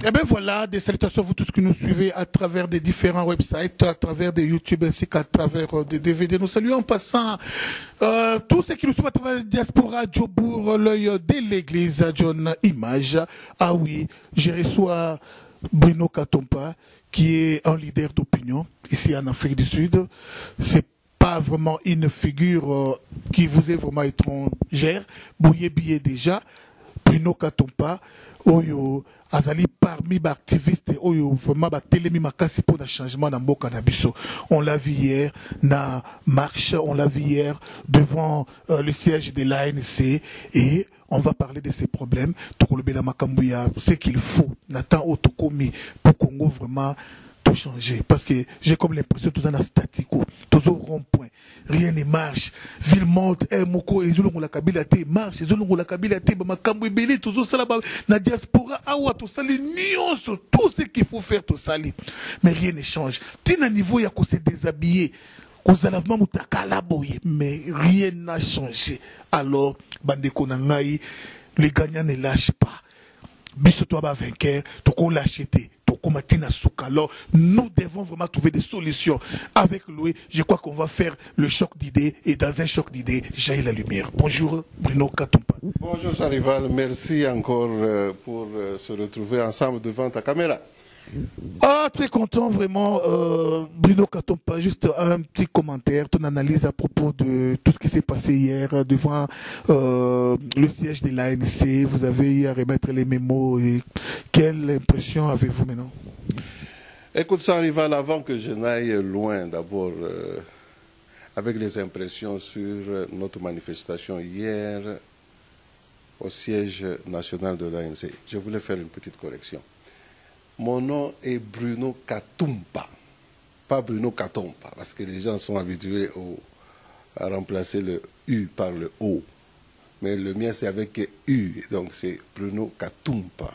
Eh bien voilà, des salutations à vous tous qui nous suivez à travers des différents websites, à travers des YouTube ainsi qu'à travers des DVD. Nous saluons en passant tous ceux qui nous suivent à travers la diaspora, Djobour, l'œil de l'église, John Image. Ah oui, je reçois Bruno Katompa, qui est un leader d'opinion ici en Afrique du Sud. C'est pas vraiment une figure qui vous est vraiment étrangère. Bouye Billet déjà, Bruno Katompa, Oyo. Azali parmi les activistes oyo vraiment batelemi makasi pour le changement dans mboka na biso. On l'a vu hier na marche, on l'a vu hier devant le siège de l'ANC et on va parler de ces problèmes. Tokolobela makambuya, ce qu'il faut. Nathan Otokomi pour Congo vraiment tout changer. Parce que j'ai comme l'impression que tout est statique, tout est rond-point. Rien ne marche. Ville monte, moko, et zolongo la kabila te marche, et zolongo la kabila te, makambu ebele, tout ça là, na diaspora, awa, tout ça, les nuances, tout ce qu'il faut faire, tout ça, mais rien ne change. Tina niveau, il y a qu'on se déshabiller. Mais rien n'a changé. Alors, Bandeko Nangaï, les gagnants ne lâchent pas. Bisoto ba vainqueur, toko l'acheter. Alors, nous devons vraiment trouver des solutions. Avec Louis, je crois qu'on va faire le choc d'idées et dans un choc d'idées, jaillit la lumière. Bonjour Bruno Katompa. Bonjour Charival, merci encore pour se retrouver ensemble devant ta caméra. Ah, très content vraiment, Bruno Katompa. Juste un petit commentaire, ton analyse à propos de tout ce qui s'est passé hier devant le siège de l'ANC. Vous avez eu à remettre les mémos et quelle impression avez-vous maintenant? Écoute, Charival, avant que je n'aille loin, d'abord avec les impressions sur notre manifestation hier au siège national de l'ANC, je voulais faire une petite correction. Mon nom est Bruno Katumpa, pas Bruno Katompa, parce que les gens sont habitués à remplacer le U par le O. Mais le mien, c'est avec U, donc c'est Bruno Katumpa.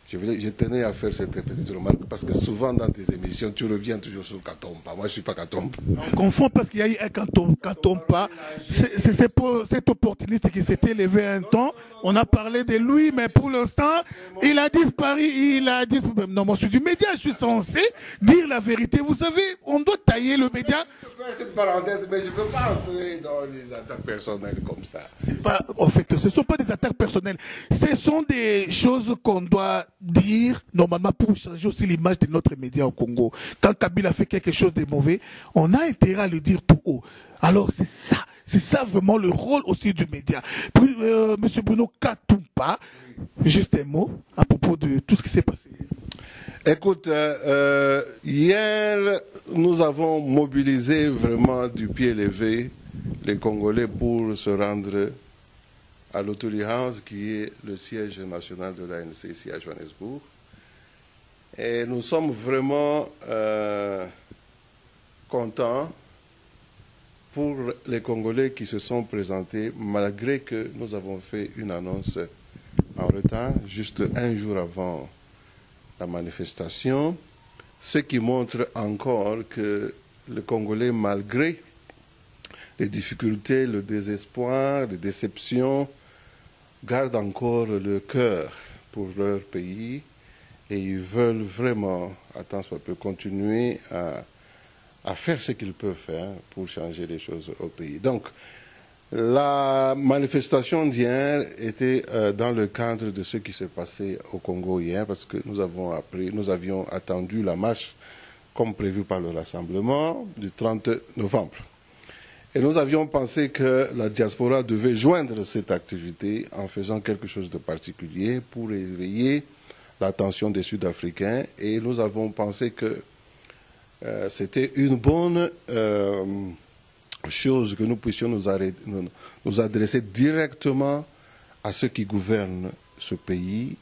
Je tenais à faire cette petite remarque parce que souvent dans tes émissions, tu reviens toujours sur Katompa. Moi, je ne suis pas Katompa. On confond parce qu'il y a eu un Katompa. C'est pour cet opportuniste qui s'était levé un temps. On a parlé de lui, mais pour l'instant, il a disparu. Il a disparu. Non, moi, je suis du média. Je suis censé dire la vérité. Vous savez, on doit tailler le média. Je peux faire cette parenthèse, mais je ne veux pas entrer dans les attaques personnelles comme ça. En fait, ce ne sont pas des attaques personnelles. Ce sont des choses qu'on doit dire normalement pour changer aussi l'image de notre média au Congo. Quand Kabila fait quelque chose de mauvais, on a intérêt à le dire tout haut. Alors c'est ça vraiment le rôle aussi du média. Monsieur Bruno Katumpa, juste un mot à propos de tout ce qui s'est passé. Écoute, hier, nous avons mobilisé vraiment du pied levé les Congolais pour se rendre à l'Authority House, qui est le siège national de l'ANC ici à Johannesburg. Et nous sommes vraiment contents pour les Congolais qui se sont présentés, malgré que nous avons fait une annonce en retard, juste un jour avant la manifestation, ce qui montre encore que les Congolais, malgré les difficultés, le désespoir, les déceptions, gardent encore le cœur pour leur pays et ils veulent vraiment, à tant soit peu, continuer à faire ce qu'ils peuvent faire pour changer les choses au pays. Donc, la manifestation d'hier était dans le cadre de ce qui s'est passé au Congo hier, parce que nous avions attendu la marche comme prévu par le rassemblement du 30 novembre. Et nous avions pensé que la diaspora devait joindre cette activité en faisant quelque chose de particulier pour éveiller l'attention des Sud-Africains. Et nous avons pensé que c'était une bonne chose que nous puissions nous adresser directement à ceux qui gouvernent ce pays,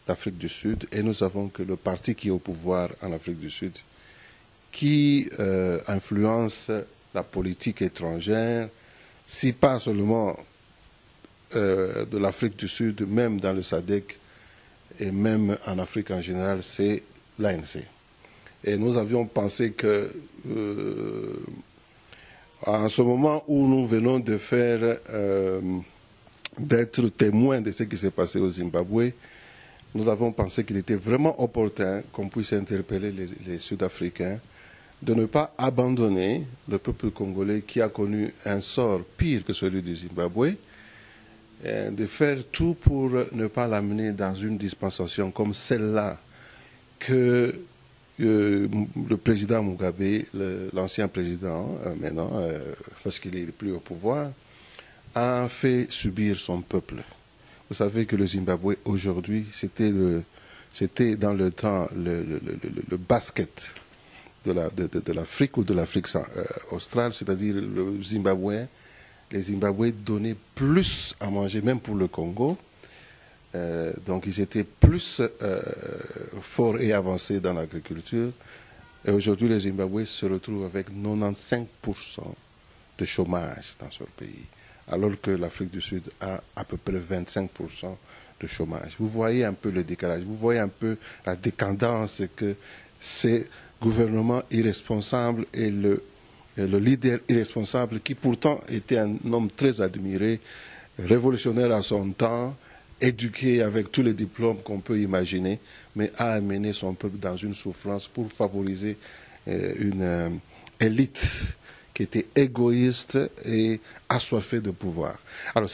l'Afrique du Sud. Et nous savons que le parti qui est au pouvoir en Afrique du Sud, qui influence la politique étrangère, si pas seulement de l'Afrique du Sud, même dans le SADC et même en Afrique en général, c'est l'ANC. Et nous avions pensé que en ce moment où nous venons de faire, d'être témoins de ce qui s'est passé au Zimbabwe, nous avons pensé qu'il était vraiment opportun qu'on puisse interpeller les Sud-Africains de ne pas abandonner le peuple congolais qui a connu un sort pire que celui du Zimbabwe, de faire tout pour ne pas l'amener dans une dispensation comme celle-là que le président Mugabe, l'ancien président maintenant, parce qu'il est plus au pouvoir, a fait subir son peuple. Vous savez que le Zimbabwe aujourd'hui, c'était dans le temps le basket de l'Afrique ou de l'Afrique australe, c'est-à-dire les Zimbabwe donnaient plus à manger, même pour le Congo. Donc ils étaient plus forts et avancés dans l'agriculture. Et aujourd'hui, les Zimbabwe se retrouvent avec 95% de chômage dans ce pays, alors que l'Afrique du Sud a à peu près 25% de chômage. Vous voyez un peu le décalage, vous voyez un peu la décadence que ces gouvernements irresponsables et le leader irresponsable, qui pourtant était un homme très admiré, révolutionnaire à son temps, éduqué avec tous les diplômes qu'on peut imaginer, mais a amené son peuple dans une souffrance pour favoriser une élite qui était égoïste et assoiffée de pouvoir. Alors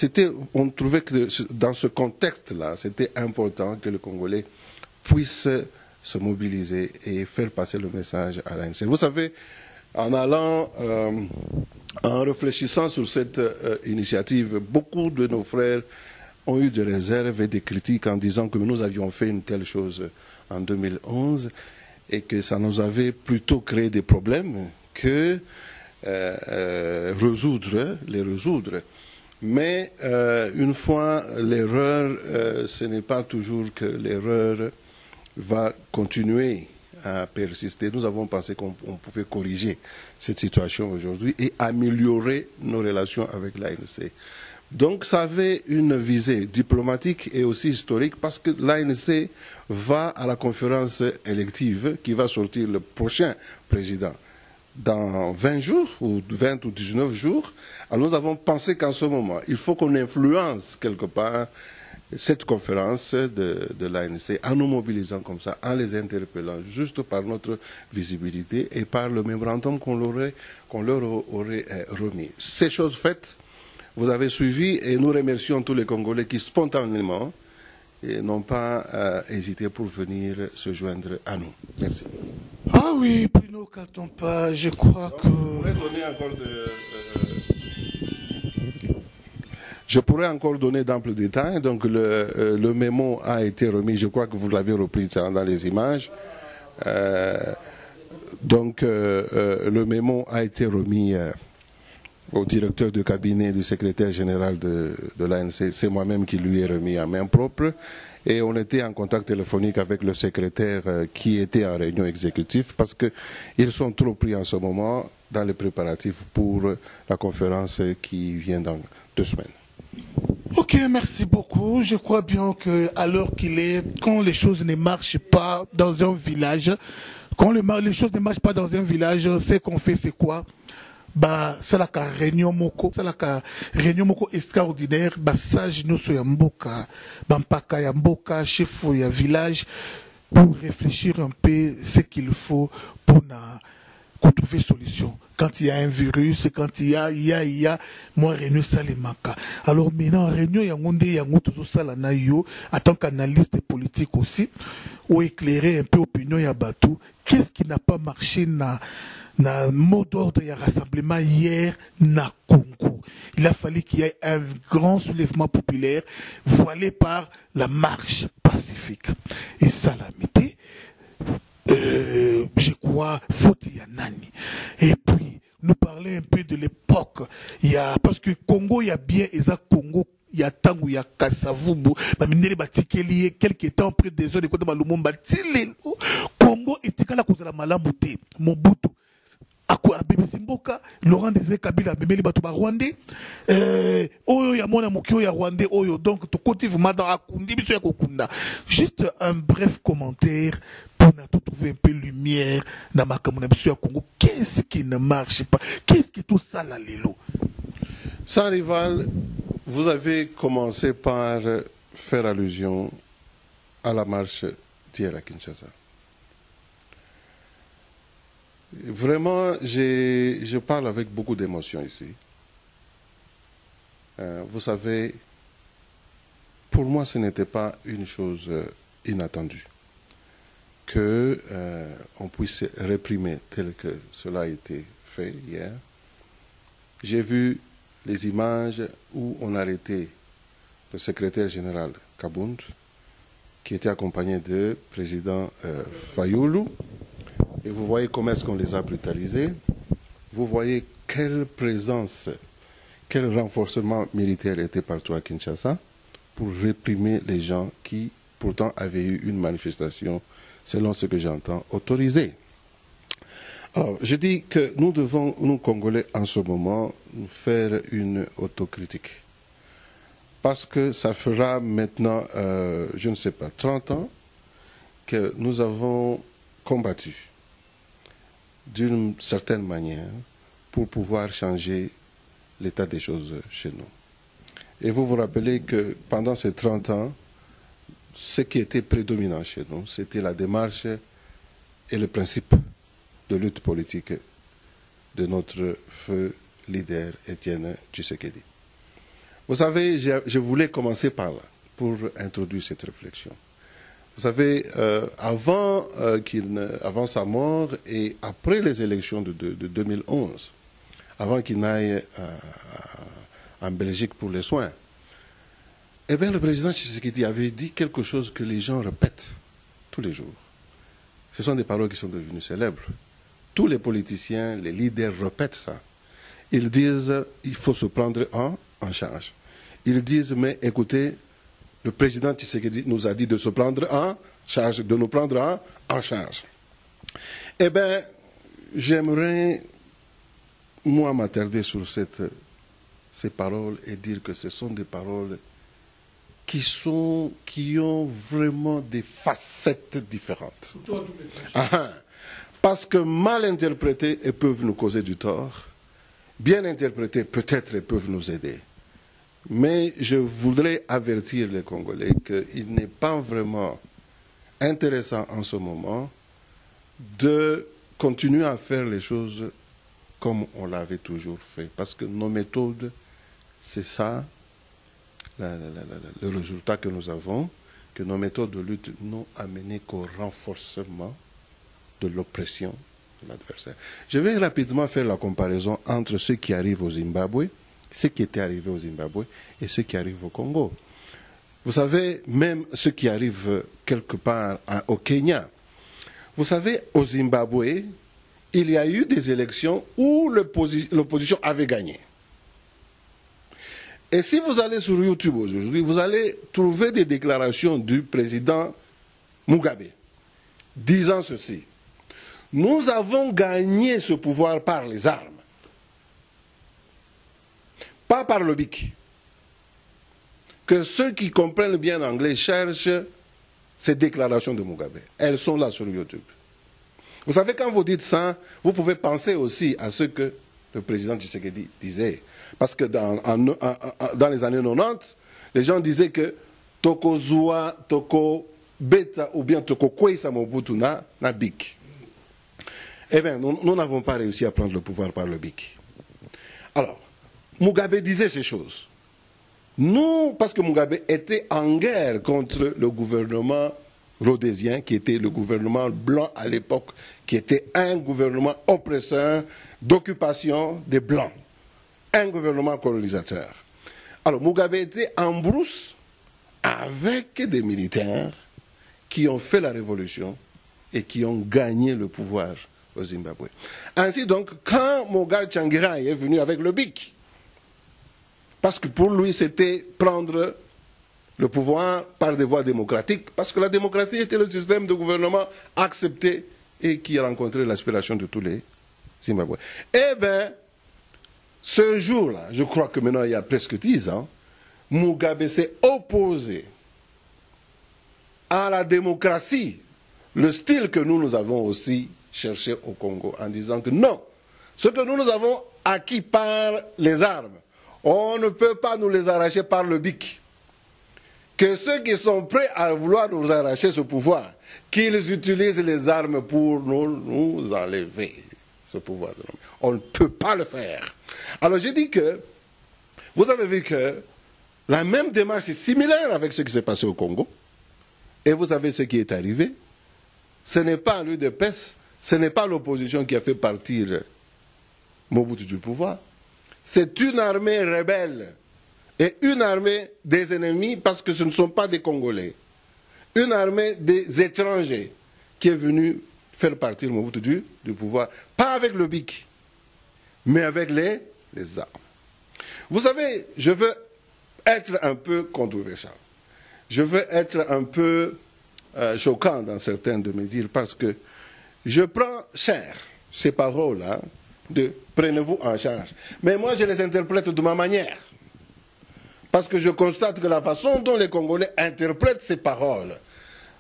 on trouvait que dans ce contexte-là, c'était important que le Congolais puisse se mobiliser et faire passer le message à l'ANC. Vous savez, en réfléchissant sur cette initiative, beaucoup de nos frères ont eu des réserves et des critiques en disant que nous avions fait une telle chose en 2011 et que ça nous avait plutôt créé des problèmes que les résoudre. Mais une fois l'erreur, ce n'est pas toujours que l'erreur va continuer à persister. Nous avons pensé qu'on pouvait corriger cette situation aujourd'hui et améliorer nos relations avec l'ANC. Donc ça avait une visée diplomatique et aussi historique parce que l'ANC va à la conférence élective qui va sortir le prochain président dans 20 jours ou 20 ou 19 jours. Alors nous avons pensé qu'en ce moment, il faut qu'on influence quelque part cette conférence de l'ANC en nous mobilisant comme ça, en les interpellant juste par notre visibilité et par le mémorandum qu'on leur aurait remis. Ces choses faites, vous avez suivi et nous remercions tous les Congolais qui spontanément n'ont pas hésité pour venir se joindre à nous. Merci. Ah oui, Bruno Katompa, je crois que... Je pourrais encore donner d'amples détails. Donc le mémo a été remis, je crois que vous l'avez repris dans les images. Le mémo a été remis au directeur de cabinet du secrétaire général de l'ANC. C'est moi-même qui lui ai remis à main propre. Et on était en contact téléphonique avec le secrétaire qui était en réunion exécutive parce qu'ils sont trop pris en ce moment dans les préparatifs pour la conférence qui vient dans 2 semaines. Ok, merci beaucoup. Je crois bien qu'à l'heure qu'il est, quand les choses ne marchent pas dans un village, quand les choses ne marchent pas dans un village, ce qu'on fait, c'est quoi? C'est la réunion moko extraordinaire, sage nous ya mboka, mpaka ya mboka, chef ya village, pour réfléchir un peu ce qu'il faut pour trouver solution. Quand il y a un virus, quand il y a, moi, réunion salemaka. Alors maintenant, réunion, il y a tout ça, en tant qu'analyste politique aussi, ou éclairer un peu l'opinion ya batou. Qu'est-ce qui n'a pas marché na mot d'ordre et rassemblement hier na Congo? Il a fallu qu'il y ait un grand soulèvement populaire voilé par la marche pacifique. Et salamité, je crois, faut y a nani. Et puis, nous parler un peu de l'époque. Parce que Congo, il y a bien, et ça, Congo, il y a Tango, il y a Kassavubu, quelques temps après des heures de Kota Malumumba, Congo, et Tikala Kozala Malamute, Mobutu. BBC Mboka, Laurent Désiré Kabila, Memeli Batouba Rwandais, Oyo Yamona Mokyo ya Rwandais, Oyo, donc, tu continues dans Akundi, Biso Yakokunda. Juste un bref commentaire pour trouver un peu de lumière dans ma communauté à Congo. Qu'est-ce qui ne marche pas? Qu'est-ce que tout ça là, Lélo? Sans rival, vous avez commencé par faire allusion à la marche d'hier à Kinshasa. Vraiment, je parle avec beaucoup d'émotion ici. Vous savez, pour moi, ce n'était pas une chose inattendue qu'on puisse réprimer tel que cela a été fait hier. J'ai vu les images où on arrêtait le secrétaire général Kabound, qui était accompagné du président Fayoulou. Et vous voyez comment est-ce qu'on les a brutalisés. Vous voyez quelle présence, quel renforcement militaire était partout à Kinshasa pour réprimer les gens qui, pourtant, avaient eu une manifestation, selon ce que j'entends, autorisée. Alors, je dis que nous devons, nous Congolais, en ce moment, faire une autocritique. Parce que ça fera maintenant, je ne sais pas, 30 ans que nous avons combattu d'une certaine manière pour pouvoir changer l'état des choses chez nous. Et vous vous rappelez que pendant ces 30 ans, ce qui était prédominant chez nous, c'était la démarche et le principe de lutte politique de notre feu leader Étienne Tshisekedi. Vous savez, je voulais commencer par là pour introduire cette réflexion. Vous savez, avant sa mort et après les élections de 2011, avant qu'il n'aille en Belgique pour les soins, eh bien, le président Tshisekedi avait dit quelque chose que les gens répètent tous les jours. Ce sont des paroles qui sont devenues célèbres. Tous les politiciens, les leaders répètent ça. Ils disent il faut se prendre en charge. Ils disent mais écoutez, le président Tshisekedi nous a dit de se prendre en charge, de nous prendre en charge. Eh bien, j'aimerais, moi, m'attarder sur ces paroles et dire que ce sont des paroles qui ont vraiment des facettes différentes. Parce que mal interprétées, elles peuvent nous causer du tort. Bien interprétées, peut-être, elles peuvent nous aider. Mais je voudrais avertir les Congolais qu'il n'est pas vraiment intéressant en ce moment de continuer à faire les choses comme on l'avait toujours fait. Parce que nos méthodes, c'est ça, le résultat que nous avons, que nos méthodes de lutte n'ont amené qu'au renforcement de l'oppression de l'adversaire. Je vais rapidement faire la comparaison entre ce qui arrive au Zimbabwe, ce qui était arrivé au Zimbabwe et ce qui arrive au Congo. Vous savez, même ce qui arrive quelque part au Kenya. Vous savez, au Zimbabwe, il y a eu des élections où l'opposition avait gagné. Et si vous allez sur YouTube aujourd'hui, vous allez trouver des déclarations du président Mugabe disant ceci. Nous avons gagné ce pouvoir par les armes, pas par le BIC. Que ceux qui comprennent bien l'anglais cherchent ces déclarations de Mugabe. Elles sont là sur YouTube. Vous savez, quand vous dites ça, vous pouvez penser aussi à ce que le président Tshisekedi disait. Parce que dans les années 90, les gens disaient que Toko Zua, Toko Beta ou bien Toko Kwesa Mobutu na BIC. Eh bien, nous n'avons pas réussi à prendre le pouvoir par le BIC. Alors, Mugabe disait ces choses. Nous, parce que Mugabe était en guerre contre le gouvernement rhodésien, qui était le gouvernement blanc à l'époque, qui était un gouvernement oppresseur d'occupation des Blancs, un gouvernement colonisateur. Alors Mugabe était en brousse avec des militaires qui ont fait la révolution et qui ont gagné le pouvoir au Zimbabwe. Ainsi donc, quand Moga Tsvangirai est venu avec le BIC, parce que pour lui c'était prendre le pouvoir par des voies démocratiques, parce que la démocratie était le système de gouvernement accepté et qui a rencontré l'aspiration de tous les Zimbabwe. Eh bien, ce jour-là, je crois que maintenant il y a presque 10 ans, Mugabe s'est opposé à la démocratie, le style que nous avons aussi cherché au Congo, en disant que non, ce que nous avons acquis par les armes, on ne peut pas nous les arracher par le BIC. que ceux qui sont prêts à vouloir nous arracher ce pouvoir, qu'ils utilisent les armes pour nous enlever ce pouvoir. On ne peut pas le faire. Alors j'ai dit que, vous avez vu que la même démarche est similaire avec ce qui s'est passé au Congo. Et vous savez ce qui est arrivé. Ce n'est pas l'UDPS, ce n'est pas l'opposition qui a fait partir Mobutu du pouvoir. C'est une armée rebelle et une armée des ennemis, parce que ce ne sont pas des Congolais. Une armée des étrangers qui est venue faire partir Mobutu du pouvoir. Pas avec le BIC, mais avec les armes. Vous savez, je veux être un peu controversial. Je veux être un peu choquant dans certains de mes dires, parce que je prends cher ces paroles-là de « prenez-vous en charge ». Mais moi, je les interprète de ma manière. Parce que je constate que la façon dont les Congolais interprètent ces paroles,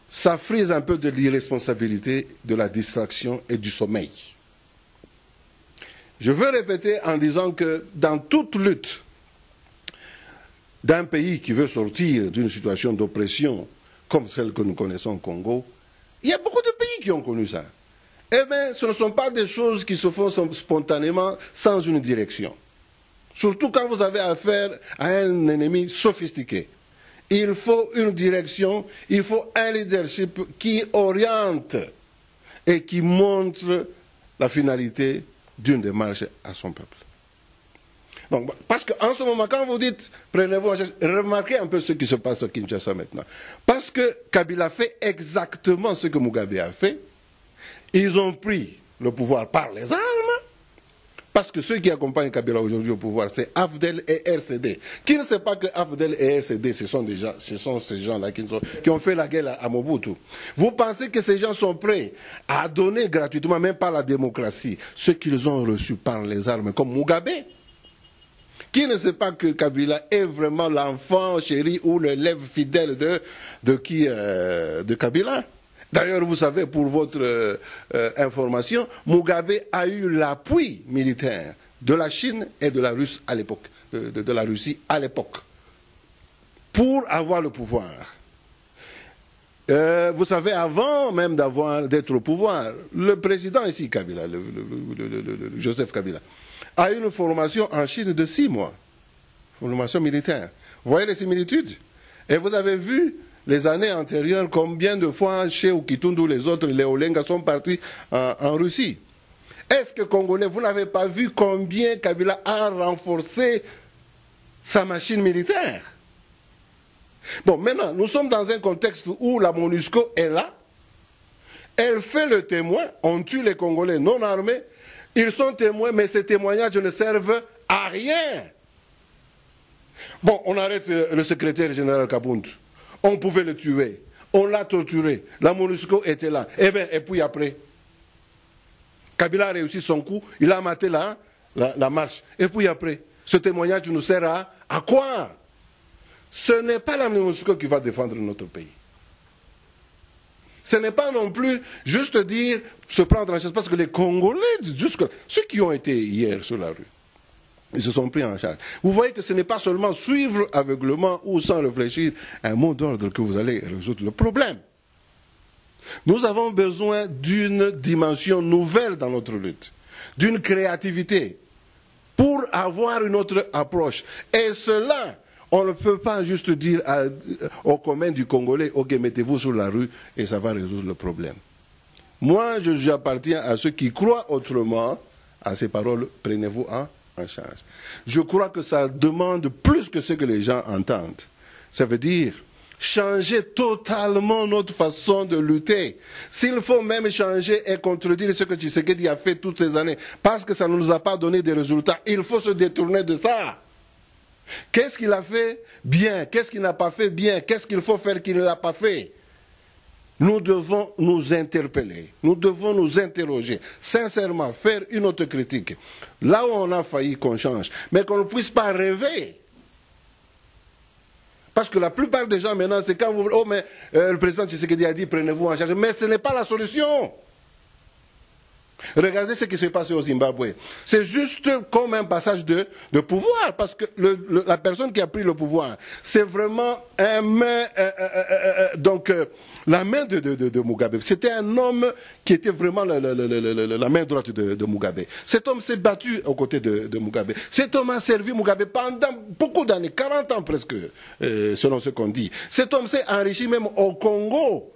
ça frise un peu de l'irresponsabilité, de la distraction et du sommeil. Je veux répéter en disant que dans toute lutte d'un pays qui veut sortir d'une situation d'oppression comme celle que nous connaissons au Congo, il y a beaucoup de pays qui ont connu ça. Eh bien, ce ne sont pas des choses qui se font spontanément sans une direction. Surtout quand vous avez affaire à un ennemi sophistiqué. Il faut une direction, il faut un leadership qui oriente et qui montre la finalité d'une démarche à son peuple. Donc, parce qu'en ce moment, quand vous dites prenez-vous en charge, remarquez un peu ce qui se passe au Kinshasa maintenant. Parce que Kabila fait exactement ce que Mugabe a fait. Ils ont pris le pouvoir par les armes. Parce que ceux qui accompagnent Kabila aujourd'hui au pouvoir, c'est AFDEL et RCD. Qui ne sait pas que AFDEL et RCD, ce sont ces gens-là qui ont fait la guerre à Mobutu. Vous pensez que ces gens sont prêts à donner gratuitement, même par la démocratie, ce qu'ils ont reçu par les armes, comme Mugabe? Qui ne sait pas que Kabila est vraiment l'enfant chéri ou l'élève fidèle de Kabila? D'ailleurs, vous savez, pour votre information, Mugabe a eu l'appui militaire de la Chine et de la Russie à l'époque, de la Russie à l'époque, pour avoir le pouvoir. Vous savez, avant même d'être au pouvoir, le président ici, Kabila, Joseph Kabila, a eu une formation en Chine de 6 mois, formation militaire. Vous voyez les similitudes? Et vous avez vu les années antérieures, combien de fois chez Kitundu, les autres, les Olenga sont partis en Russie. Est-ce que Congolais, vous n'avez pas vu combien Kabila a renforcé sa machine militaire? Bon, maintenant, nous sommes dans un contexte où la MONUSCO est là. Elle fait le témoin, on tue les Congolais non armés. Ils sont témoins, mais ces témoignages ne servent à rien. Bon, on arrête le secrétaire général Kabund. On pouvait le tuer. On l'a torturé. La MONUSCO était là. Eh bien, et puis après, Kabila a réussi son coup. Il a maté la marche. Et puis après, ce témoignage nous sert à quoi? Ce n'est pas la MONUSCO qui va défendre notre pays. Ce n'est pas non plus juste dire se prendre en charge. Parce que les Congolais, ceux qui ont été hier sur la rue, ils se sont pris en charge. Vous voyez que ce n'est pas seulement suivre aveuglement ou sans réfléchir un mot d'ordre que vous allez résoudre le problème. Nous avons besoin d'une dimension nouvelle dans notre lutte, d'une créativité, pour avoir une autre approche. Et cela, on ne peut pas juste dire au commun du Congolais, ok, mettez-vous sur la rue et ça va résoudre le problème. Moi, j'appartiens à ceux qui croient autrement à ces paroles, prenez-vous en charge. Je crois que ça demande plus que ce que les gens entendent. Ça veut dire changer totalement notre façon de lutter. S'il faut même changer et contredire ce que Tshisekedi a fait toutes ces années, parce que ça ne nous a pas donné des résultats, il faut se détourner de ça. Qu'est-ce qu'il a fait bien? Qu'est-ce qu'il n'a pas fait bien? Qu'est-ce qu'il faut faire qu'il ne l'a pas fait? Nous devons nous interpeller, nous devons nous interroger, sincèrement faire une autocritique. Là où on a failli, qu'on change, mais qu'on ne puisse pas rêver. Parce que la plupart des gens maintenant, c'est quand vous... Oh, mais le président Tshisekedi a dit, prenez-vous en charge. Mais ce n'est pas la solution. Regardez ce qui s'est passé au Zimbabwe. C'est juste comme un passage de pouvoir, parce que la personne qui a pris le pouvoir, c'est vraiment la main de Mugabe. C'était un homme qui était vraiment la main droite de Mugabe. Cet homme s'est battu aux côtés de Mugabe. Cet homme a servi Mugabe pendant beaucoup d'années, 40 ans presque, selon ce qu'on dit. Cet homme s'est enrichi même au Congo,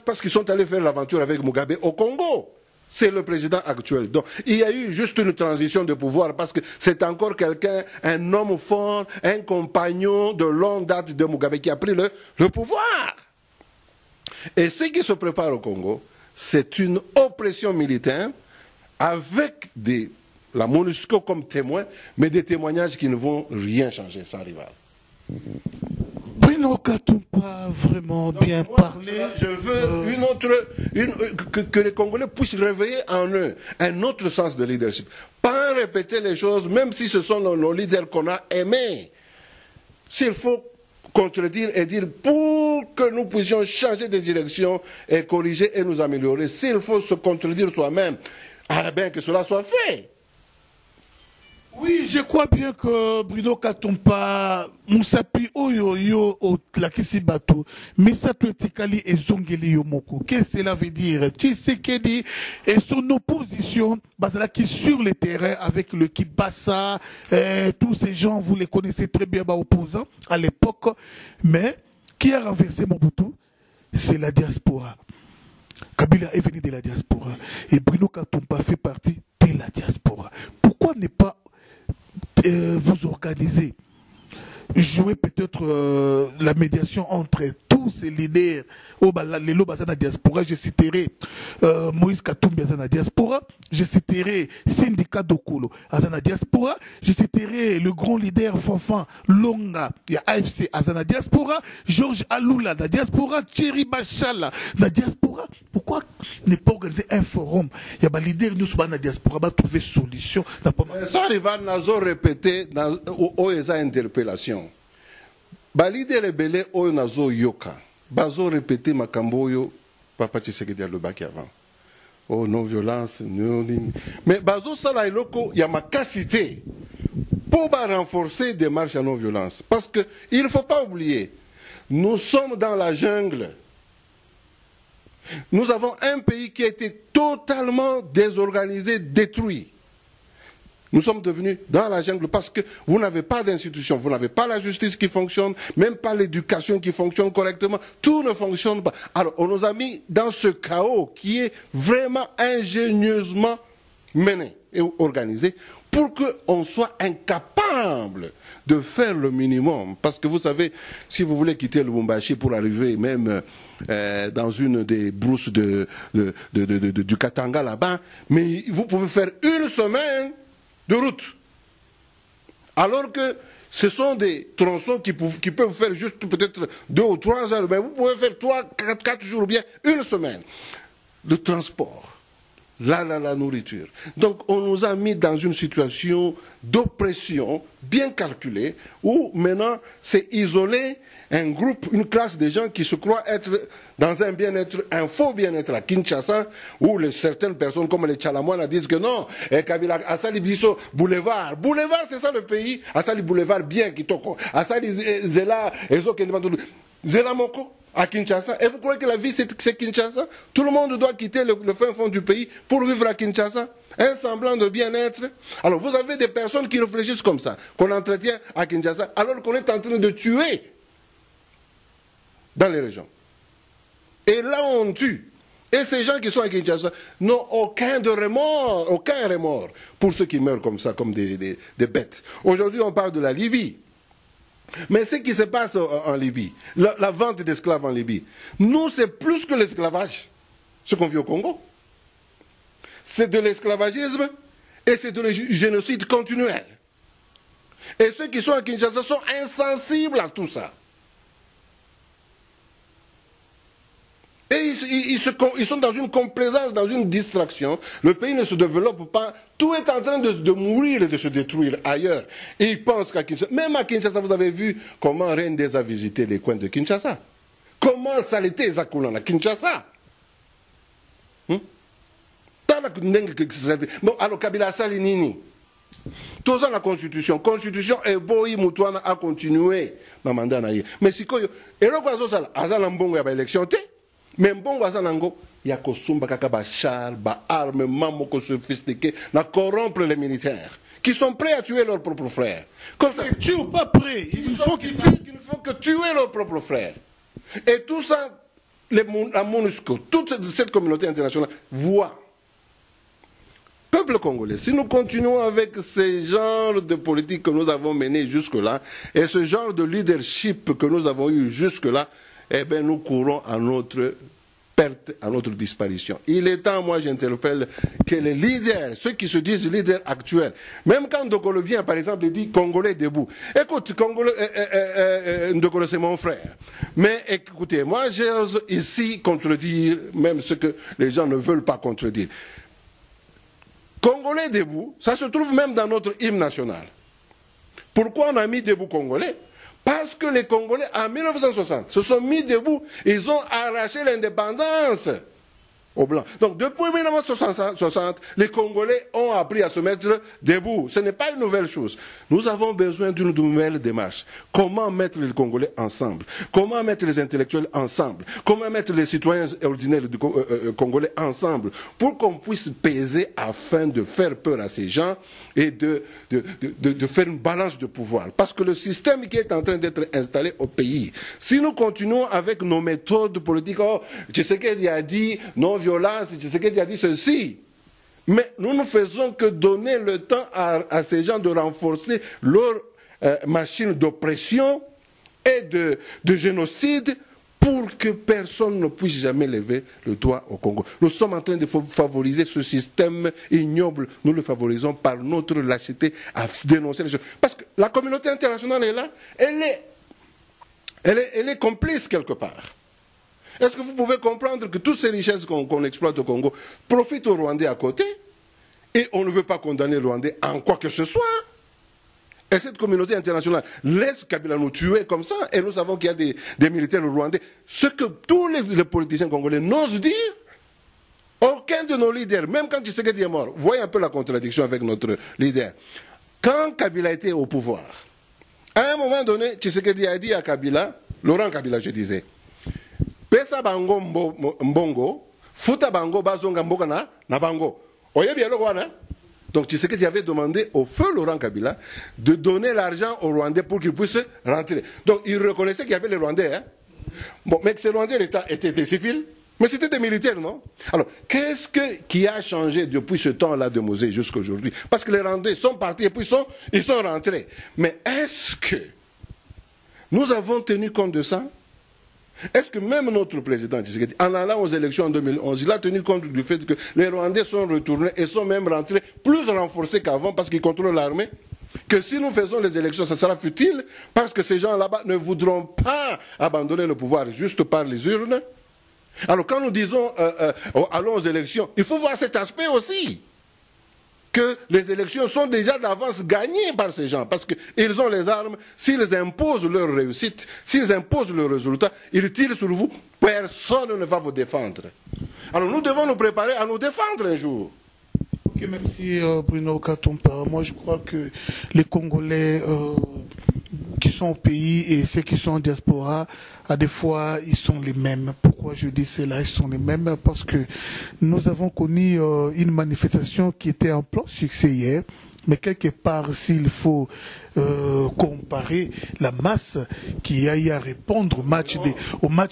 parce qu'ils sont allés faire l'aventure avec Mugabe au Congo. C'est le président actuel. Donc, il y a eu juste une transition de pouvoir parce que c'est encore quelqu'un, un homme fort, un compagnon de longue date de Mugabe qui a pris le pouvoir. Et ce qui se prépare au Congo, c'est une oppression militaire avec la MONUSCO comme témoin, mais des témoignages qui ne vont rien changer sans rival. Bruno Katumba, vraiment donc, bien parlé. Je veux que les Congolais puissent réveiller en eux un autre sens de leadership. Pas répéter les choses, même si ce sont nos leaders qu'on a aimés. S'il faut contredire et dire pour que nous puissions changer de direction et corriger et nous améliorer, s'il faut se contredire soi-même, ah bien que cela soit fait. Oui, je crois bien que Bruno Katumba, Moussapi Oyoyo, Lakisi Bato, Misato Etikali et Zongeli Yomoko. Qu'est-ce que cela veut dire? Tshisekedi et son opposition, qui sur le terrain avec le Kibasa, tous ces gens, vous les connaissez très bien, opposants à l'époque, mais qui a renversé Mobutu? C'est la diaspora. Kabila est venu de la diaspora et Bruno Katumba fait partie de la diaspora. Pourquoi ne pas vous organisez, jouer peut-être la médiation entre tous ces leaders, les lobes à la diaspora, je citerai Moïse Katumbi à la diaspora, je citerai Syndicat Dokolo à la diaspora, je citerai le grand leader Fanfan Longa, il y a AFC à la diaspora, Georges Aloula la diaspora, Thierry Bachala la diaspora. Pourquoi ne pas organiser un forum? Il y a des leaders nous sommes dans la diaspora, va trouver solution. Ça arrive à nous répéter dans les interpellations. Les leaders rebelles oyo nazo yoka bazo répéter makambo oyo Papa Tshisekedi alobaki avant. Oh non violence, non. Mais bazo sala iloko ya makasité pour renforcer des marches à non violence parce que il faut pas oublier, nous sommes dans la jungle. Nous avons un pays qui a été totalement désorganisé, détruit. Nous sommes devenus dans la jungle parce que vous n'avez pas d'institution, vous n'avez pas la justice qui fonctionne, même pas l'éducation qui fonctionne correctement. Tout ne fonctionne pas. Alors, on nous a mis dans ce chaos qui est vraiment ingénieusement mené et organisé pour qu'on soit incapable de faire le minimum. Parce que vous savez, si vous voulez quitter le Lubumbashi pour arriver même dans une des brousses du Katanga là-bas, mais vous pouvez faire une semaine de route. Alors que ce sont des tronçons qui peuvent faire juste peut-être 2 ou 3 heures, mais vous pouvez faire 3, 4 jours ou bien une semaine. Le transport, la nourriture. Donc on nous a mis dans une situation d'oppression bien calculée où maintenant c'est isolé un groupe, une classe de gens qui se croient être dans un bien-être, un faux bien-être à Kinshasa, où certaines personnes comme les Tchalamouana disent que non, Kabila, Asali Bisso, Boulevard. Boulevard, c'est ça le pays. Asali Boulevard, bien, Kitoko. Asali Zela, Ezo Zela Moko, à Kinshasa. Et vous croyez que la vie, c'est Kinshasa? Tout le monde doit quitter le fin fond du pays pour vivre à Kinshasa. Un semblant de bien-être. Alors, vous avez des personnes qui réfléchissent comme ça, qu'on entretient à Kinshasa, alors qu'on est en train de tuer dans les régions. Et là, on tue. Et ces gens qui sont à Kinshasa n'ont aucun remords pour ceux qui meurent comme ça, comme des bêtes. Aujourd'hui, on parle de la Libye. Mais ce qui se passe en Libye, la vente d'esclaves en Libye, nous, c'est plus que l'esclavage, ce qu'on vit au Congo. C'est de l'esclavagisme et c'est de génocide continuel. Et ceux qui sont à Kinshasa sont insensibles à tout ça. Et ils sont dans une complaisance, dans une distraction. Le pays ne se développe pas. Tout est en train de mourir et de se détruire ailleurs. Et ils pensent qu'à Kinshasa, même à Kinshasa, vous avez vu comment Rendez a visité les coins de Kinshasa. Comment ça l'était, Zakulan, à Kinshasa. Dans Bon, alors Kabila Salinini. Tout ça la constitution. Constitution est beau, Moutouana a continué dans le mandat. Mais si quoi, et là, quoi, ça, Azan Mbongo, il y a élection, mais Mbongo, Azan Nango, il y a Kosumba, Kakaba, char, armement, sophistiqué, à corrompre les militaires, qui sont prêts à tuer leurs propres frères. Comme ça, ils tuent ou pas prêts. Ils ne font que tuer leurs propres frères. Et tout ça, la MONUSCO, toute cette communauté internationale voit. Peuple congolais, si nous continuons avec ce genre de politique que nous avons menée jusque-là, et ce genre de leadership que nous avons eu jusque-là, eh bien nous courons à notre perte, à notre disparition. Il est temps, moi j'interpelle, que les leaders, ceux qui se disent leaders actuels, même quand Ndokolo vient, par exemple, il dit Congolais debout. Écoute, Ndokolo c'est mon frère. Mais écoutez, moi j'ose ici contredire même ce que les gens ne veulent pas contredire. Congolais debout, ça se trouve même dans notre hymne national. Pourquoi on a mis debout Congolais? Parce que les Congolais, en 1960, se sont mis debout, ils ont arraché l'indépendance aux Blancs. Donc depuis 1960, les Congolais ont appris à se mettre debout. Ce n'est pas une nouvelle chose. Nous avons besoin d'une nouvelle démarche. Comment mettre les Congolais ensemble? Comment mettre les intellectuels ensemble? Comment mettre les citoyens ordinaires congolais ensemble pour qu'on puisse peser afin de faire peur à ces gens et de faire une balance de pouvoir. Parce que le système qui est en train d'être installé au pays, si nous continuons avec nos méthodes politiques, oh, Tshisekedi a dit non violence, Tshisekedi a dit ceci, mais nous ne faisons que donner le temps à ces gens de renforcer leur machine d'oppression et de génocide pour que personne ne puisse jamais lever le doigt au Congo. Nous sommes en train de favoriser ce système ignoble. Nous le favorisons par notre lâcheté à dénoncer les choses. Parce que la communauté internationale est là, elle est complice quelque part. Est-ce que vous pouvez comprendre que toutes ces richesses qu'on exploite au Congo profitent aux Rwandais à côté et on ne veut pas condamner les Rwandais en quoi que ce soit? Et cette communauté internationale laisse Kabila nous tuer comme ça, et nous savons qu'il y a des militaires rwandais. Ce que tous les politiciens congolais n'osent dire, aucun de nos leaders, même quand Tshisekedi est mort, voyez un peu la contradiction avec notre leader. Quand Kabila était au pouvoir, à un moment donné, Tshisekedi a dit à Kabila, Laurent Kabila je disais, Pesa bango mbongo, futa bango bazonga mboka na bango. Oye bien le Rwanda. Donc Tshisekedi avait demandé au feu Laurent Kabila de donner l'argent aux Rwandais pour qu'ils puissent rentrer. Donc il reconnaissait qu'il y avait les Rwandais. Hein? Bon, mais que ces Rwandais, l'État étaient des civils, mais c'était des militaires, non? Alors, qu'est-ce qui a changé depuis ce temps-là de Mosée jusqu'à aujourd'hui? Parce que les Rwandais sont partis et puis ils sont rentrés. Mais est-ce que nous avons tenu compte de ça? Est-ce que même notre président, en allant aux élections en 2011, il a tenu compte du fait que les Rwandais sont retournés et sont même rentrés plus renforcés qu'avant parce qu'ils contrôlent l'armée? Que si nous faisons les élections, ça sera futile parce que ces gens là-bas ne voudront pas abandonner le pouvoir juste par les urnes? Alors quand nous disons allons aux élections, il faut voir cet aspect aussi. Que les élections sont déjà d'avance gagnées par ces gens, parce qu'ils ont les armes, s'ils imposent leur réussite, s'ils imposent le résultat, ils tirent sur vous, personne ne va vous défendre. Alors nous devons nous préparer à nous défendre un jour. Ok, merci Bruno Katompa. Moi je crois que les Congolais qui sont au pays et ceux qui sont en diaspora, à des fois, ils sont les mêmes. Pourquoi je dis cela? Ils sont les mêmes parce que nous avons connu une manifestation qui était en plein succès hier, mais quelque part, s'il faut comparer la masse qui a eu à répondre au match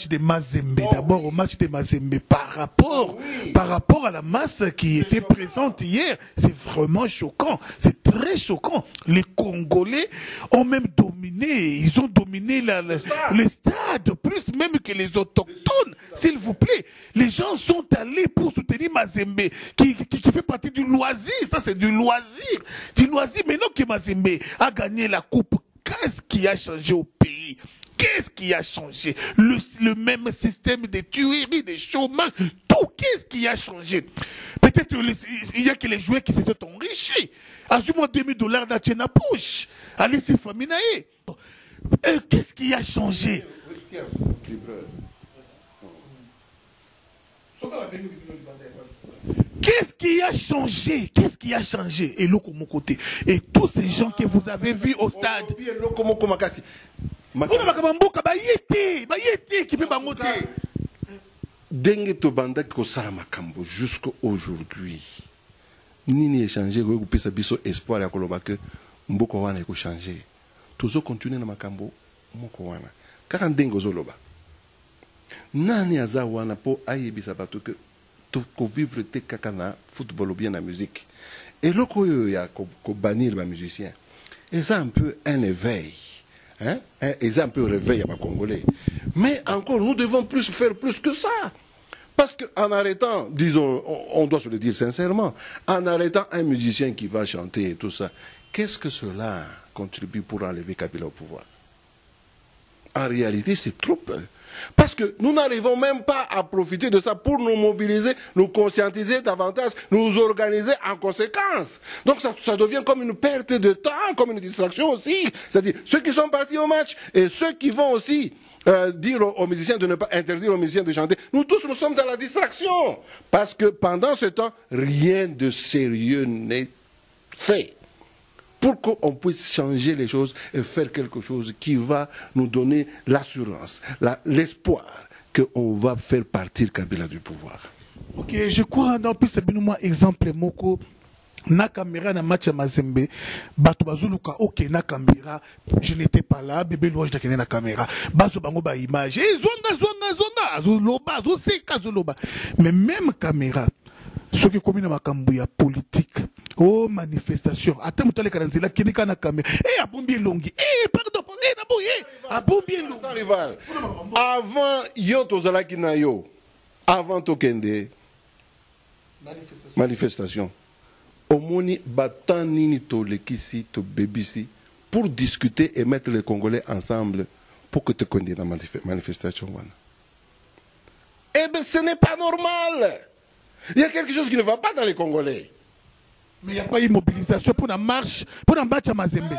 de Mazembe, d'abord au match de Mazembe, par rapport à la masse qui était présente hier, c'est vraiment choquant, c'est très choquant. Les Congolais ont même dominé, ils ont dominé le stade, plus même que les autochtones, s'il vous plaît. Les gens sont allés pour soutenir Mazembe, qui fait partie du loisir, ça c'est du loisir, maintenant que Mazembe a gagné la coupe, qu'est-ce qui a changé au pays? Qu'est-ce qui a changé? Le même système de tueries, de chômage, tout, qu'est-ce qui a changé? Peut-être il y a que les joueurs qui se sont enrichis. Assumons $2000 d'Achena Poche. Allez, c'est Faminae. Qu'est-ce qui a changé? Qu'est-ce qui a changé? Qu'est-ce qui a changé? Et l'autre mon côté. Et tous ces gens que vous avez vus au stade. Dengue Tobanda Kosara Makambo jusqu'à aujourd'hui. Nini échangé, vous pouvez savoir espoir à Koloba que Mboko Wana a changé. Tous continuer na Makambo, Mboko Wana. Car en Dengo Zoloba. Nani Azawana po ayebisa bato que ko vivre te kakana football ou bien la musique. Et là il y a ko bannir les musiciens. Et ça un peu un éveil. Hein? Et ça un peu réveil à ma Congolais. Mais encore, nous devons faire plus que ça. Parce qu'en arrêtant, disons, on doit se le dire sincèrement, en arrêtant un musicien qui va chanter et tout ça, qu'est-ce que cela contribue pour enlever Kabila au pouvoir? En réalité, c'est trop peu. Parce que nous n'arrivons même pas à profiter de ça pour nous mobiliser, nous conscientiser davantage, nous organiser en conséquence. Donc ça devient comme une perte de temps, comme une distraction aussi. C'est-à-dire, ceux qui sont partis au match et ceux qui vont aussi dire aux musiciens de ne pas interdire aux musiciens de chanter, nous tous nous sommes dans la distraction. Parce que pendant ce temps, rien de sérieux n'est fait. Pour qu'on puisse changer les choses et faire quelque chose qui va nous donner l'assurance, l'espoir qu'on va faire partir Kabila du pouvoir. Ok, je crois, dans plus c'est bien exemple, Moko, na caméra na match à Mazembe, Bato Bazuluka, ok, na caméra, je n'étais pas là, bébé louange de na caméra, Bazo Bango ba image, zonga, Azoloba, Azoseka, Azoloba. Mais même caméra, ceux qui communent à Makambouya politique, oh manifestation, attends, tu as les carences, la kinika na caméra, eh, à bombier longi, eh, pardon, eh, d'abord, eh, à bombier longi. Sans rival, avant Yoto Zalakinayo, avant Tokende, manifestation, Omoni Batanini to Lekisi, to Bebisi, pour discuter et mettre les Congolais ensemble pour que tu connaisses la manifestation. Eh bien, ce n'est pas normal. Il y a quelque chose qui ne va pas dans les Congolais. Mais il n'y a pas eu mobilisation pour la marche, pour la marche à Mazembe.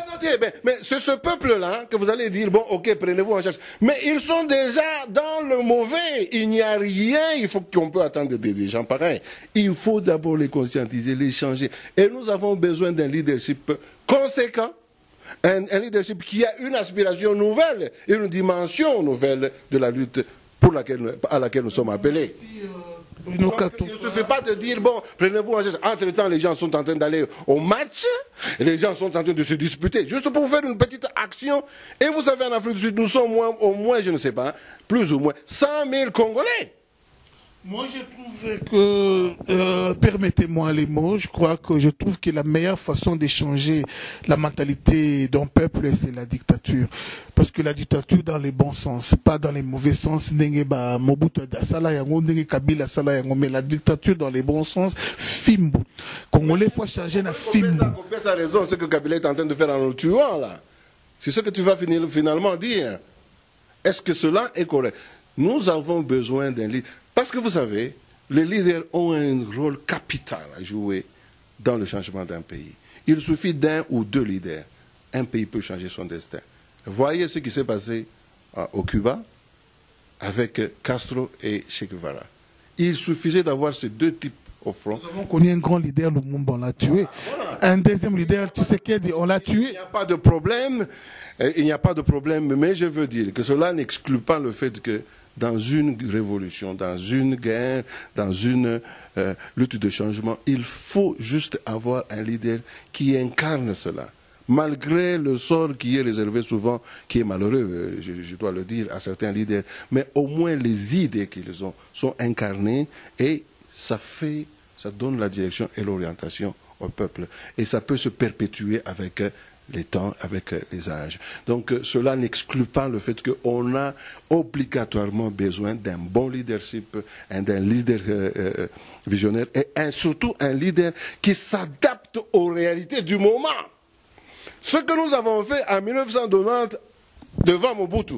Mais c'est ce peuple-là que vous allez dire, bon, ok, prenez-vous en charge. Mais ils sont déjà dans le mauvais. Il n'y a rien, il faut qu'on peut attendre des gens pareils. Il faut d'abord les conscientiser, les changer. Et nous avons besoin d'un leadership conséquent, un leadership qui a une aspiration nouvelle, une dimension nouvelle de la lutte à laquelle nous sommes appelés. Donc, il ne suffit pas de dire, bon, prenez-vous en charge. Entre-temps, les gens sont en train d'aller au match, et les gens sont en train de se disputer, juste pour faire une petite action. Et vous savez, en Afrique du Sud, nous sommes au moins, je ne sais pas, plus ou moins 100 000 Congolais. Moi, je trouve que, permettez-moi les mots, je trouve que la meilleure façon d'échanger la mentalité d'un peuple, c'est la dictature. Parce que la dictature dans les bons sens, pas dans les mauvais sens, mais la dictature dans les bons sens, Fimbo. Congolais, il faut changer la Fimbo. Sa raison, c'est que Kabila est en train de faire en nous tuant, là. C'est ce que tu vas finalement dire. Est-ce que cela est correct? Nous avons besoin d'un leader. Parce que vous savez, les leaders ont un rôle capital à jouer dans le changement d'un pays. Il suffit d'un ou deux leaders. Un pays peut changer son destin. Voyez ce qui s'est passé au Cuba avec Castro et Che Guevara. Il suffisait d'avoir ces deux types au front. Nous avons connu un grand leader, Lumumba, on l'a tué. Voilà. Un deuxième leader, Tshisekedi, on l'a tué. Il n'y a pas de problème. Il n'y a pas de problème. Mais je veux dire que cela n'exclut pas le fait que dans une révolution, dans une guerre, dans une lutte de changement, il faut juste avoir un leader qui incarne cela. Malgré le sort qui est réservé souvent, qui est malheureux, je dois le dire, à certains leaders, mais au moins les idées qu'ils ont sont incarnées et ça donne la direction et l'orientation au peuple. Et ça peut se perpétuer avec les temps, avec les âges. Donc cela n'exclut pas le fait qu'on a obligatoirement besoin d'un bon leadership, d'un leader visionnaire et surtout un leader qui s'adapte aux réalités du moment. Ce que nous avons fait en 1990 devant Mobutu,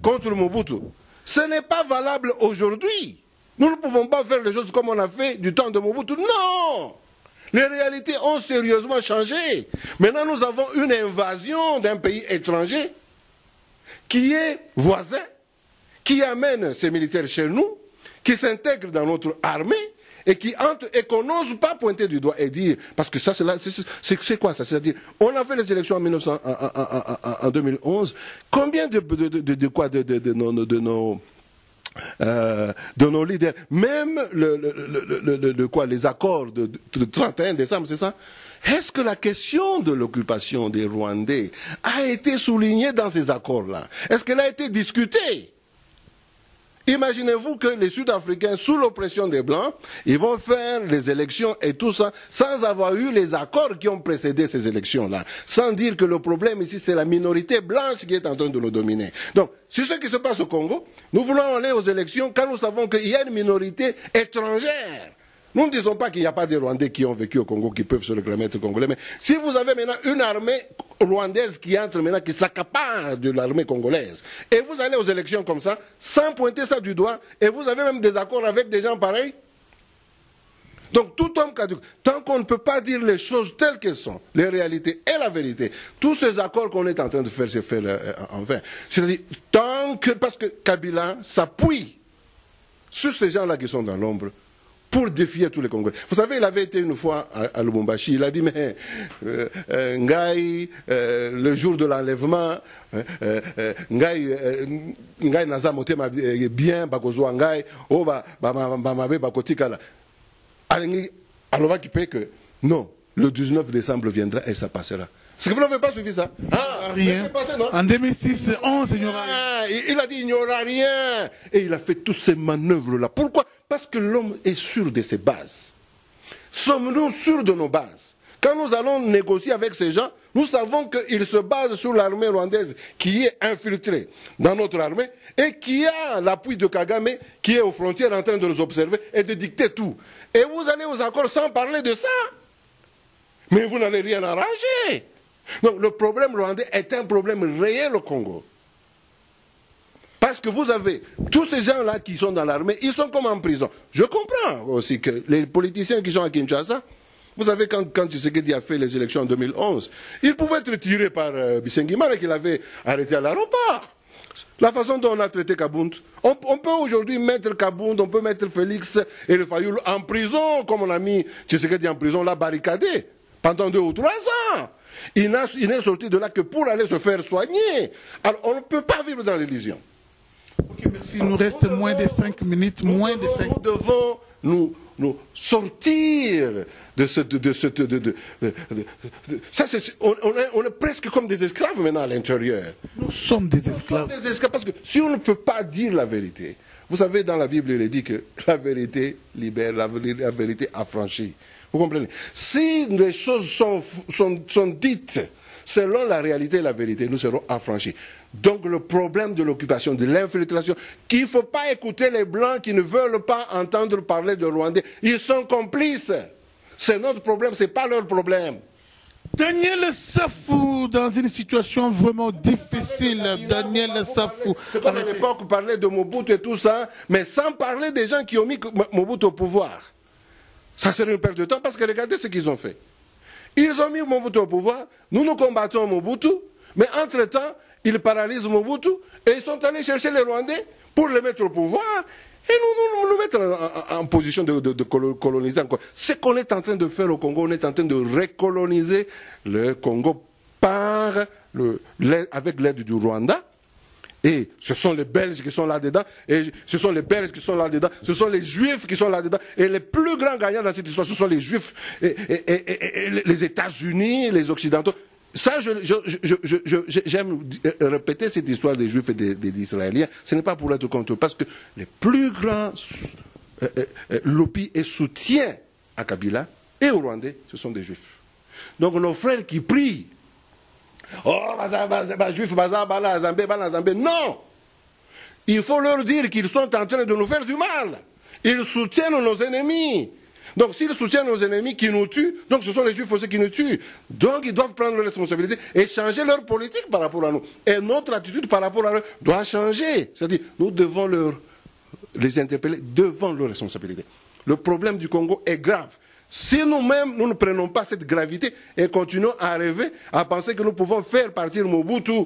contre Mobutu, ce n'est pas valable aujourd'hui. Nous ne pouvons pas faire les choses comme on a fait du temps de Mobutu. Non! Les réalités ont sérieusement changé. Maintenant, nous avons une invasion d'un pays étranger qui est voisin, qui amène ses militaires chez nous, qui s'intègre dans notre armée et qui entre et qu'on n'ose pas pointer du doigt et dire, parce que ça c'est quoi ça? C'est-à-dire, on a fait les élections en 2011, combien de nos leaders, même les accords de 31 décembre, c'est ça? Est-ce que la question de l'occupation des Rwandais a été soulignée dans ces accords-là? Est-ce qu'elle a été discutée? Imaginez-vous que les Sud-Africains, sous l'oppression des Blancs, ils vont faire les élections et tout ça, sans avoir eu les accords qui ont précédé ces élections-là. Sans dire que le problème ici, c'est la minorité blanche qui est en train de nous dominer. Donc, c'est ce qui se passe au Congo. Nous voulons aller aux élections quand nous savons qu'il y a une minorité étrangère. Nous ne disons pas qu'il n'y a pas des Rwandais qui ont vécu au Congo, qui peuvent se réclamer être Congolais, mais si vous avez maintenant une armée rwandaise qui entre maintenant, qui s'accapare de l'armée congolaise, et vous allez aux élections comme ça, sans pointer ça du doigt, et vous avez même des accords avec des gens pareils. Donc tout homme caduque, tant qu'on ne peut pas dire les choses telles qu'elles sont, les réalités et la vérité, tous ces accords qu'on est en train de faire, c'est fait en vain. C'est-à-dire, parce que Kabila s'appuie sur ces gens-là qui sont dans l'ombre, pour défier tous les Congolais. Vous savez, il avait été une fois à Lubumbashi, il a dit, mais Ngai, le jour de l'enlèvement, Ngai naza motema bien, bakozwa Ngai, oh bamabe bakotikala. Alors qui paye que, non, le 19 décembre viendra et ça passera. Est-ce que vous n'avez pas suivi ça? Rien. Passé, non? En 2006, 11, il n'y aura rien. Il a dit il n'y aura rien. Et il a fait toutes ces manœuvres-là. Pourquoi? Parce que l'homme est sûr de ses bases. Sommes-nous sûrs de nos bases? Quand nous allons négocier avec ces gens, nous savons qu'ils se basent sur l'armée rwandaise qui est infiltrée dans notre armée et qui a l'appui de Kagame qui est aux frontières en train de nous observer et de dicter tout. Et vous allez aux accords sans parler de ça. Mais vous n'allez rien arranger. Donc le problème rwandais est un problème réel au Congo. Parce que vous avez tous ces gens-là qui sont dans l'armée, ils sont comme en prison. Je comprends aussi que les politiciens qui sont à Kinshasa, vous savez quand Tshisekedi a fait les élections en 2011, ils pouvaient être tirés par Bisengimana qu'il avait arrêté à l'aéroport. La façon dont on a traité Kabound. On peut aujourd'hui mettre Kabound, on peut mettre Félix et le Fayoul en prison, comme on a mis Tshisekedi en prison, l'a barricadé pendant 2 ou 3 ans. Il n'est sorti de là que pour aller se faire soigner. Alors on ne peut pas vivre dans l'illusion. Ok, merci. Il nous reste moins de 5 minutes. Nous devons nous sortir de ce... on est presque comme des esclaves maintenant à l'intérieur. Nous sommes des esclaves. Nous sommes des esclaves parce que si on ne peut pas dire la vérité, vous savez, dans la Bible, il est dit que la vérité libère, la vérité affranchit. Vous comprenez? Si les choses sont dites selon la réalité et la vérité, nous serons affranchis. Donc le problème de l'occupation, de l'infiltration, qu'il ne faut pas écouter les Blancs qui ne veulent pas entendre parler de Rwandais. Ils sont complices. C'est notre problème, ce n'est pas leur problème. Daniel Safou, dans une situation vraiment difficile. Daniel Safou. C'est comme à l'époque, on parlait de Mobutu et tout ça, mais sans parler des gens qui ont mis Mobutu au pouvoir. Ça serait une perte de temps parce que regardez ce qu'ils ont fait. Ils ont mis Mobutu au pouvoir, nous combattons Mobutu, mais entre-temps, ils paralysent Mobutu et ils sont allés chercher les Rwandais pour les mettre au pouvoir et nous mettre en position de coloniser encore. Ce qu'on est en train de faire au Congo, on est en train de recoloniser le Congo avec l'aide du Rwanda. Et ce sont les Belges qui sont là-dedans, et ce sont les Belges qui sont là-dedans, ce sont les Juifs qui sont là-dedans, et les plus grands gagnants dans cette histoire, ce sont les Juifs, et les États-Unis, les Occidentaux. Ça, j'aime répéter cette histoire des Juifs et des Israéliens, ce n'est pas pour être contre eux, parce que les plus grands lobbies et soutiens à Kabila et aux Rwandais, ce sont des Juifs. Donc nos frères qui prient, oh, juif, non! Il faut leur dire qu'ils sont en train de nous faire du mal. Ils soutiennent nos ennemis. Donc s'ils soutiennent nos ennemis qui nous tuent, donc ce sont les juifs aussi qui nous tuent. Donc ils doivent prendre leurs responsabilités et changer leur politique par rapport à nous. Et notre attitude par rapport à eux doit changer. C'est-à-dire, nous devons les interpeller devant leurs responsabilités. Le problème du Congo est grave. Si nous-mêmes, nous ne prenons pas cette gravité et continuons à rêver, à penser que nous pouvons faire partir Mobutu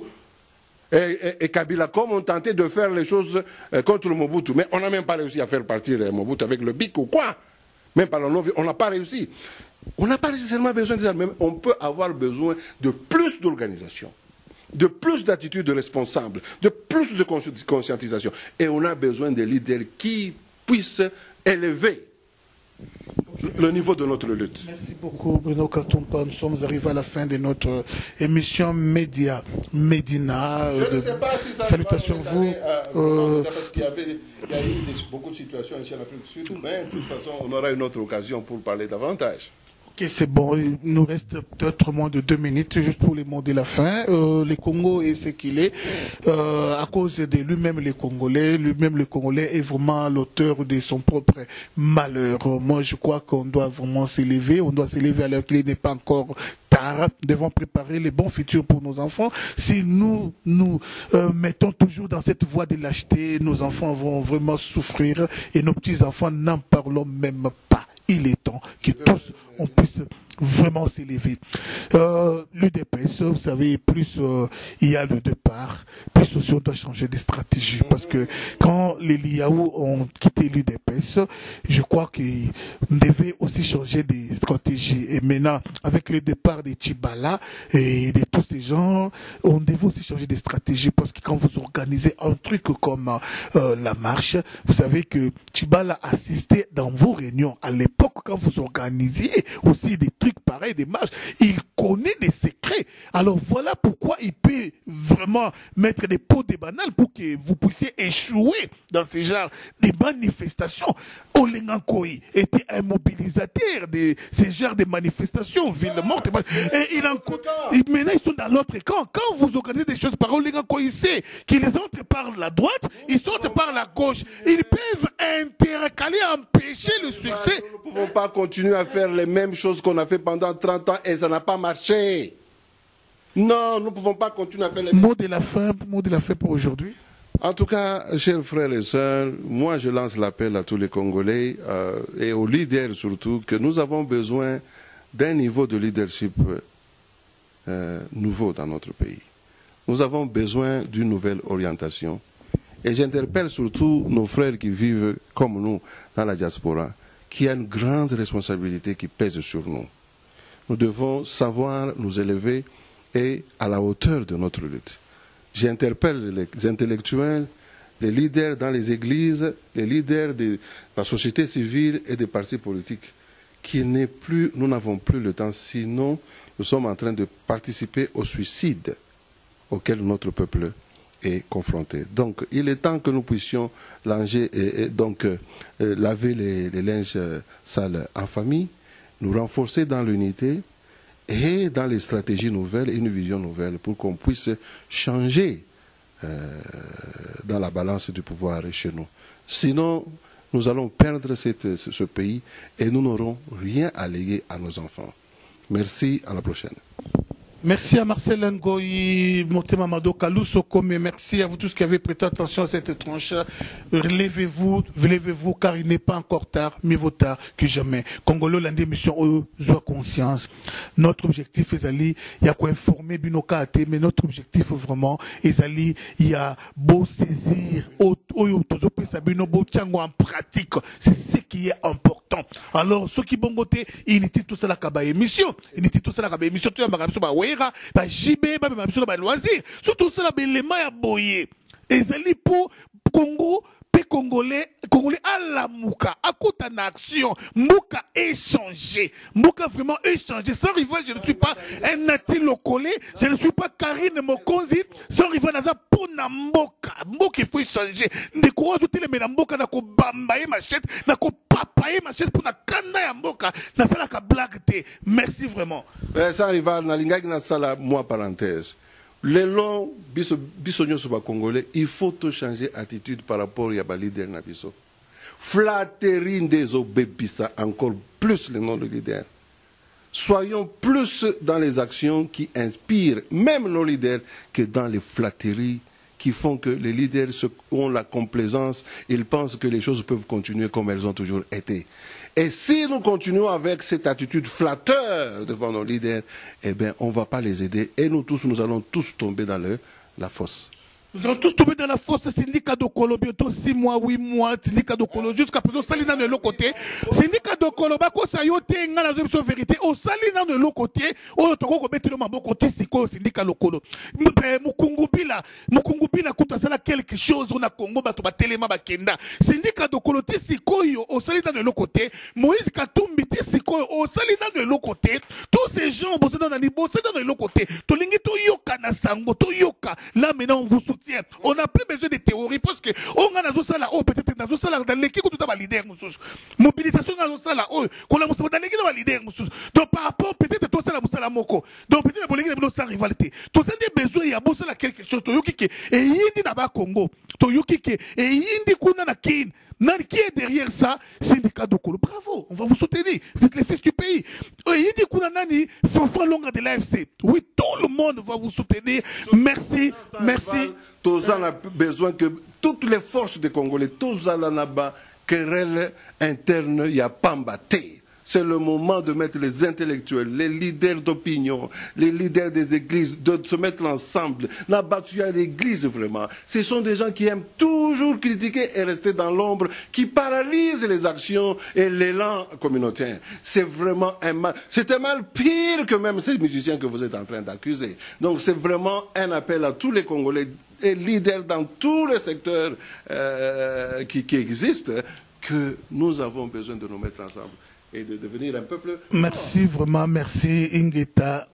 et Kabila, comme on tentait de faire les choses contre Mobutu. Mais on n'a même pas réussi à faire partir Mobutu avec le BIC ou quoi. Même par la non-violence, on n'a pas réussi. On n'a pas nécessairement besoin des armes, mais on peut avoir besoin de plus d'organisation, de plus d'attitudes responsables, de plus de conscientisation. Et on a besoin de leaders qui puissent élever le niveau de notre lutte. Merci beaucoup Bruno Katumpa. Nous sommes arrivés à la fin de notre émission Média Médina. Je ne sais pas si ça salutations à vous. Parce qu'il y a eu beaucoup de situations ici en Afrique du Sud, mais de toute façon, on aura une autre occasion pour parler davantage. Ok, c'est bon. Il nous reste peut-être moins de 2 minutes juste pour les mots de la fin. Le Congo est ce qu'il est à cause de lui-même les Congolais. Lui-même le Congolais est vraiment l'auteur de son propre malheur. Moi, je crois qu'on doit vraiment s'élever. On doit s'élever alors qu'il n'est pas encore tard. Nous devons préparer les bons futurs pour nos enfants. Si nous mettons toujours dans cette voie de lâcheté, nos enfants vont vraiment souffrir et nos petits-enfants n'en parlons même pas. Il est temps que tous on puisse vraiment s'élever. L'UDPS, vous savez, plus il y a le départ, plus aussi on doit changer de stratégie. Parce que quand les Liaou ont quitté l'UDPS, je crois qu'ils devaient aussi changer de stratégie. Et maintenant, avec le départ de Tchibala et de tous ces gens, on devait aussi changer de stratégie. Parce que quand vous organisez un truc comme la marche, vous savez que Tchibala assistait dans vos réunions. À l'époque, quand vous organisiez aussi des trucs pareils, des marches, il connaît des secrets. Alors voilà pourquoi il peut vraiment mettre des pots de banane pour que vous puissiez échouer dans ce genre de manifestations. Olengankoi était un mobilisateur de ce genre de manifestations, ville morte. Et maintenant ils sont dans l'autre camp. Quand vous organisez des choses par Olengankoi, il sait que les autres par la droite, ils sortent par la gauche. Ils peuvent intercaler, empêcher le succès. Nous ne pouvons pas continuer à faire les mêmes choses qu'on a fait pendant 30 ans et ça n'a pas marché. Non, nous ne pouvons pas continuer à faire les mêmes choses. Mot de la fin pour aujourd'hui. En tout cas, chers frères et sœurs, moi je lance l'appel à tous les Congolais et aux leaders surtout que nous avons besoin d'un niveau de leadership nouveau dans notre pays. Nous avons besoin d'une nouvelle orientation. Et j'interpelle surtout nos frères qui vivent comme nous dans la diaspora, qui a une grande responsabilité qui pèse sur nous. Nous devons savoir nous élever et à la hauteur de notre lutte. J'interpelle les intellectuels, les leaders dans les églises, les leaders de la société civile et des partis politiques, nous n'avons plus le temps, sinon nous sommes en train de participer au suicide auquel notre peuple est confronté. Donc il est temps que nous puissions laver les linges sales en famille, nous renforcer dans l'unité et dans les stratégies nouvelles et une vision nouvelle pour qu'on puisse changer dans la balance du pouvoir chez nous. Sinon, nous allons perdre ce pays et nous n'aurons rien à léguer à nos enfants. Merci, à la prochaine. Merci à Marcel Ngoyi, Motema Mado Kalusoko, mais merci à vous tous qui avez prêté attention à cette tranche. Levez-vous, car il n'est pas encore tard, mieux vaut tard que jamais. Congolo, l'un des missions, soit conscience. Notre objectif, Ezali, il y a quoi informer Binoka Ate, mais notre objectif vraiment, Ezali, il y a beau saisir, en pratique. C'est ce qui est important. Alors, ceux qui bon côté, inutile tout ça la kaba émission. Inutile tout ça la kaba émission, tout le monde ba JB ba biso ba loisir surtout ça ba élément ya boyer ezali pour Congo pe congolais à la mouka à côté en action mouka échanger mouka vraiment échanger sans rival je ne suis pas un nati lokolé je ne suis pas Karine Mokonzi sans rival naza pour na mboka il faut échanger ndeko tout les mena mboka na ko bambaye machette na ko papaye machette pour na kanda ya mboka na sala ka blague te merci vraiment sans rival na lingaki na sala moi parenthèse. Les longs bisognos sur Congolais, il faut tout changer attitude par rapport à leader na biso. Flatterie des obébissa encore plus les noms de leaders. Soyons plus dans les actions qui inspirent même nos leaders que dans les flatteries qui font que les leaders ont la complaisance, ils pensent que les choses peuvent continuer comme elles ont toujours été. Et si nous continuons avec cette attitude flatteur devant nos leaders, eh bien, on ne va pas les aider. Et nous tous, nous allons tous tomber dans la fosse. Nous allons tous tomber dans la force syndicat de Kolo, bientôt 6 mois, 8 mois, syndicat de Kolo, jusqu'à présent, Salina de l'autre côté. Syndicat de Kolo, Bako Sayote, Ngana Zomso vérité, au Salina de l'autre côté, au Toko Beti le Maboko Tissiko, syndicat de Kolo. Mukungubila, Koutasala quelque chose, on a Congo, Batoba Telema Bakenda. Syndicat de Kolo, Tissiko, au Salina de l'autre côté, Moïse Katumbi, Tissiko, au Salina de l'autre côté. Tous ces gens, bossent dans de l'autre côté. Tolingi Toyoka, Nasango, Toyoka. Là, maintenant, on vous soutient. On n'a plus besoin de théorie parce que on a peut-être dans l'équipe où tu as leader mobilisation dans qu'on a dans l'équipe leader donc par rapport peut-être tout ça la moko donc peut-être pour sans rivalité tout ça des besoins il y a besoin de quelque chose to yokike et yindi na ba Congo to yokike et yindi kuna na kin qui est derrière ça? Syndicat de Kolo. Bravo, on va vous soutenir. Vous êtes les fils du pays. Il dit qu'on a nani fanfan longa de l'AFC. Oui, tout le monde va vous soutenir. Merci, merci. Tous en a besoin que toutes les forces des Congolais, tous en là-bas, querelle interne, il n'y a pas mbatté. C'est le moment de mettre les intellectuels, les leaders d'opinion, les leaders des églises, de se mettre ensemble. Là-bas, tu as l'église vraiment. Ce sont des gens qui aiment toujours critiquer et rester dans l'ombre, qui paralysent les actions et l'élan communautaire. C'est vraiment un mal. C'est un mal pire que même ces musiciens que vous êtes en train d'accuser. Donc c'est vraiment un appel à tous les Congolais et leaders dans tous les secteurs qui existent, que nous avons besoin de nous mettre ensemble et de devenir un peuple. Merci vraiment, merci Ingeta.